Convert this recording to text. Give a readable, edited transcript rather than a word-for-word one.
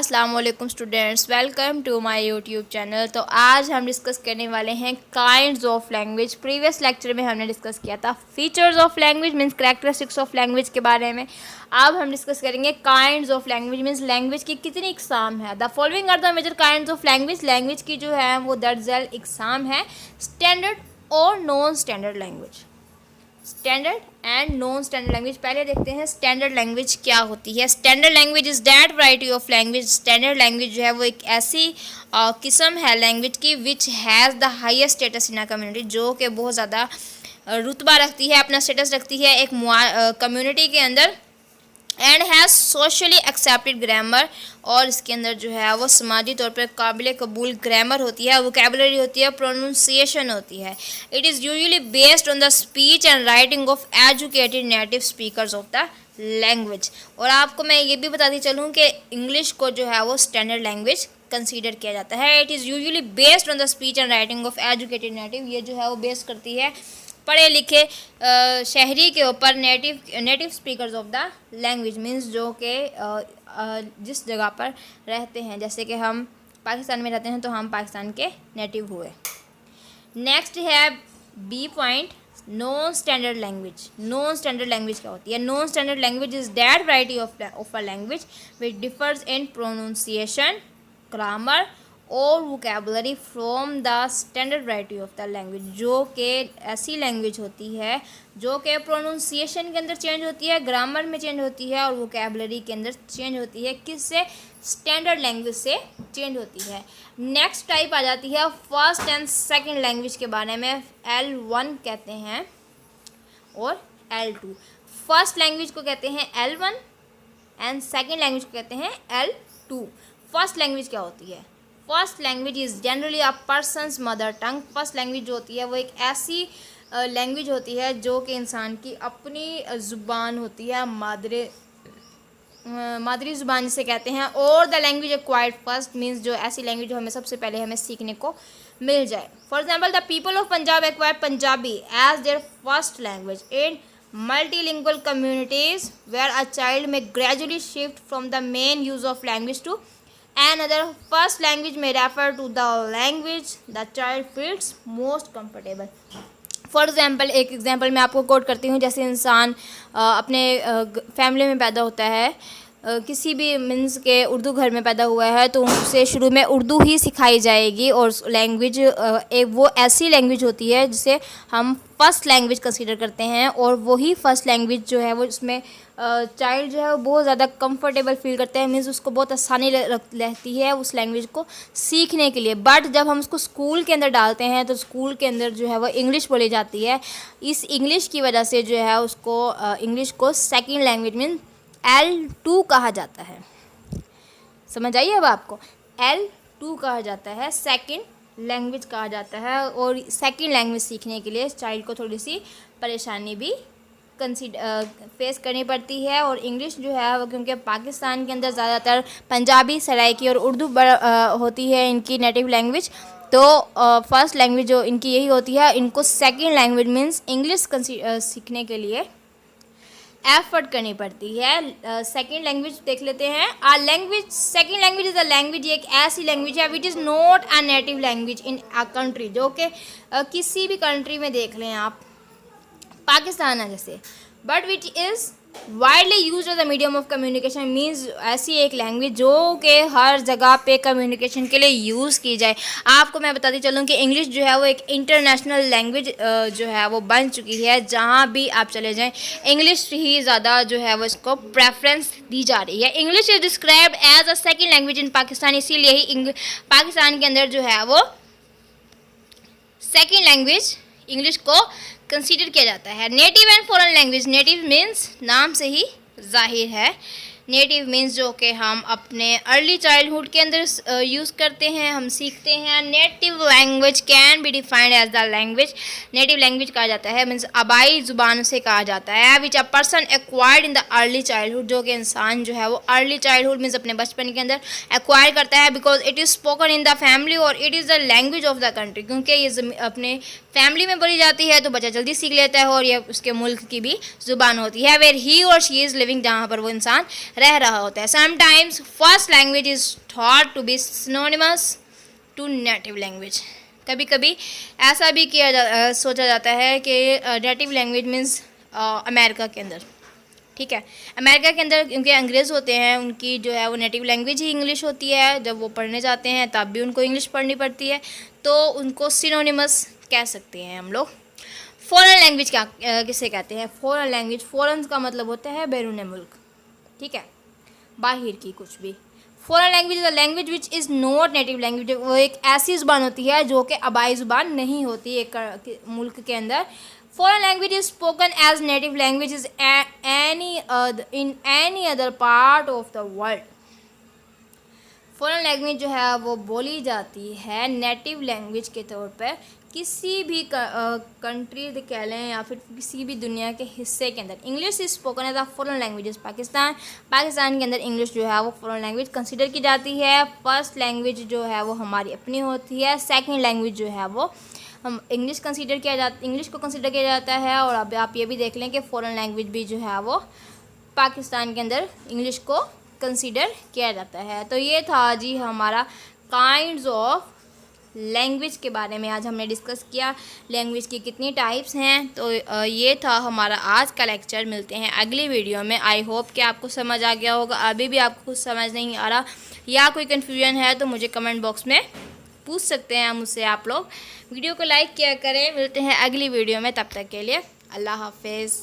अस्सलाम वालेकुम students, welcome to my YouTube channel. तो आज हम डिस्कस करने वाले हैं kinds of language. Previous lecture में हमने डिस्कस किया था features of language means characteristics of language के बारे में। अब हम डिस्कस करेंगे kinds of language means language की कितनी इकसाम है। The following are the major kinds of language. Language की जो है वो दर्जल इकसाम है। स्टैंडर्ड और non standard language, standard and non standard language. पहले देखते हैं स्टैंडर्ड लैंग्वेज क्या होती है। Standard language is that variety of language. Standard language जो है वो एक ऐसी किस्म है लैंग्वेज की which has the highest status in a community, जो कि बहुत ज़्यादा रुतबा रखती है, अपना स्टेटस रखती है एक कम्युनिटी के अंदर। And has socially accepted grammar, और इसके अंदर जो है वो समाजी तौर पर काबिल कबूल ग्रामर होती है, वोकेबलरी होती है, प्रोनाउंसिएशन होती है। It is usually based on the speech and writing of educated native speakers of the language. और आपको मैं ये भी बताती चलूँ कि इंग्लिश को जो है वो स्टैंडर्ड लैंग्वेज कंसीडर किया जाता है। It is usually based on the speech and writing of educated native. ये जो है वो बेस करती है पढ़े लिखे शहरी के ऊपर native speakers of the language means जो कि जिस जगह पर रहते हैं। जैसे कि हम पाकिस्तान में रहते हैं तो हम पाकिस्तान के नेटिव हुए। नेक्स्ट है B point, non standard language. Non standard language क्या होती है? Non standard language is that variety of a language which differs in pronunciation, grammar और vocabulary from the standard variety of the language. जो कि ऐसी language होती है जो कि प्रोनाउंसिएशन के अंदर चेंज होती है, ग्रामर में चेंज होती है और वोकेबलरी के अंदर चेंज होती है। किससे? स्टैंडर्ड लैंग्वेज से चेंज होती है। नेक्स्ट टाइप आ जाती है फर्स्ट एंड सेकंड लैंग्वेज के बारे में। L1 कहते हैं और L2। फर्स्ट लैंग्वेज को कहते हैं L1 एंड सेकंड लैंग्वेज को कहते हैं L2। फर्स्ट लैंग्वेज क्या होती है? First language is generally a person's mother tongue. First language जो होती है वो एक ऐसी लैंग्वेज होती है जो कि इंसान की अपनी ज़ुबान होती है, मादरी ज़ुबान जिसे कहते हैं। और the language acquired first means जो ऐसी लैंग्वेज जो हमें सबसे पहले हमें सीखने को मिल जाए। For example the people of Punjab acquire Punjabi as their first language in multilingual communities where a child may gradually shift from the main use of language to another. First language may refer to the language the child feels most comfortable. For example एक example मैं आपको coat करती हूँ। जैसे इंसान अपने family में पैदा होता है, किसी भी मीन्स के उर्दू घर में पैदा हुआ है तो उसे शुरू में उर्दू ही सिखाई जाएगी। और लैंग्वेज एक वो ऐसी लैंग्वेज होती है जिसे हम फर्स्ट लैंग्वेज कंसीडर करते हैं। और वही फर्स्ट लैंग्वेज जो है वो इसमें चाइल्ड जो है वो बहुत ज़्यादा कंफर्टेबल फील करते हैं, मीन्स उसको बहुत आसानी रहती है उस लैंग्वेज को सीखने के लिए। बट जब हम उसको स्कूल के अंदर डालते हैं तो स्कूल के अंदर जो है वो इंग्लिश बोली जाती है। इस इंग्लिश की वजह से जो है उसको इंग्लिश को सेकेंड लैंग्वेज मीन L2 कहा जाता है। समझ आइए अब आपको? L2 कहा जाता है, सेकंड लैंग्वेज कहा जाता है। और सेकंड लैंग्वेज सीखने के लिए चाइल्ड को थोड़ी सी परेशानी भी फेस करनी पड़ती है। और इंग्लिश जो है वो क्योंकि पाकिस्तान के अंदर ज़्यादातर पंजाबी, सराइकी और उर्दू होती है इनकी नेटिव लैंग्वेज, तो फर्स्ट लैंग्वेज जो इनकी यही होती है। इनको सेकेंड लैंग्वेज मीन्स इंग्लिश सीखने के लिए एफर्ट करनी पड़ती है। सेकेंड लैंग्वेज देख लेते हैं। A language, second language is a language, एक ऐसी लैंग्वेज है which is not a native language in a country. जो कि किसी भी कंट्री में देख लें आप, पाकिस्तान है जैसे, but which is widely use as a medium of communication means ऐसी एक लैंग्वेज जो कि हर जगह पे कम्युनिकेशन के लिए यूज़ की जाए। आपको मैं बताती चलूँ कि इंग्लिश जो है वो एक इंटरनेशनल लैंग्वेज जो है वो बन चुकी है। जहाँ भी आप चले जाएं इंग्लिश ही ज़्यादा जो है वो इसको प्रेफरेंस दी जा रही है। English is described as a second language in Pakistan, इसीलिए ही पाकिस्तान के अंदर जो है वो सेकेंड लैंग्वेज इंग्लिश को कंसीडर किया जाता है। Native and foreign language, native means नाम से ही जाहिर है, नेटिव मीन्स जो कि हम अपने अर्ली चाइल्डहुड के अंदर यूज़ करते हैं, हम सीखते हैं। Native language can be defined as the language, native language कहा जाता है मीन्स आबाई ज़ुबान से कहा जाता है। Which a person acquired in the early childhood, जो कि इंसान जो है वो अर्ली चाइल्डहुड मीन्स अपने बचपन के अंदर एक्वायर करता है। Because it is spoken in the family और it is the language of the country, क्योंकि ये अपने फैमिली में बोली जाती है तो बच्चा जल्दी सीख लेता है और ये उसके मुल्क की भी ज़ुबान होती है। वेयर ही और शी इज़ लिविंग, जहाँ पर वो इंसान रह रहा होता है। Sometimes first language is thought to be synonymous to native language. कभी कभी ऐसा भी सोचा जाता है कि नेटिव लैंग्वेज मीन्स अमेरिका के अंदर, ठीक है, अमेरिका के अंदर क्योंकि अंग्रेज़ होते हैं, उनकी जो है वो नेटिव लैंग्वेज ही इंग्लिश होती है। जब वो पढ़ने जाते हैं तब भी उनको इंग्लिश पढ़नी पड़ती है, तो उनको सिनोनिमस कह सकते हैं हम लोग। फॉरेन लैंग्वेज क्या किसे कहते हैं? फॉरेन लैंग्वेज, फॉरेन का मतलब होता है बैरून मुल्क, ठीक है, बाहर की कुछ भी। Foreign language is a language which is not native language. वो एक ऐसी ज़ुबान होती है जो कि आबाई ज़ुबान नहीं होती एक मुल्क के अंदर। Foreign language is spoken as native language is in any other part of the world. Foreign language जो है वो बोली जाती है नेटिव लैंग्वेज के तौर पर किसी भी कंट्री कह लें या फिर किसी भी दुनिया के हिस्से के अंदर। English is spoken as a foreign language. Pakistan के अंदर इंग्लिश जो है वो फॉरेन लैंग्वेज कंसिडर की जाती है। फर्स्ट लैंग्वेज जो है वो हमारी अपनी होती है। सेकंड लैंग्वेज जो है वो हम इंग्लिश को कंसिडर किया जाता है। और अब आप ये भी देख लें कि फॉरेन लैंग्वेज भी जो है वो पाकिस्तान के अंदर इंग्लिश को कंसिडर किया जाता है। तो ये था जी हमारा काइंड्स ऑफ लैंग्वेज के बारे में आज हमने डिस्कस किया। लैंग्वेज की कितनी टाइप्स हैं, तो ये था हमारा आज का लेक्चर। मिलते हैं अगली वीडियो में। आई होप कि आपको समझ आ गया होगा। अभी भी आपको कुछ समझ नहीं आ रहा या कोई कन्फ्यूजन है तो मुझे कमेंट बॉक्स में पूछ सकते हैं मुझसे आप लोग। वीडियो को लाइक किया करें। मिलते हैं अगली वीडियो में, तब तक के लिए अल्लाह हाफिज़।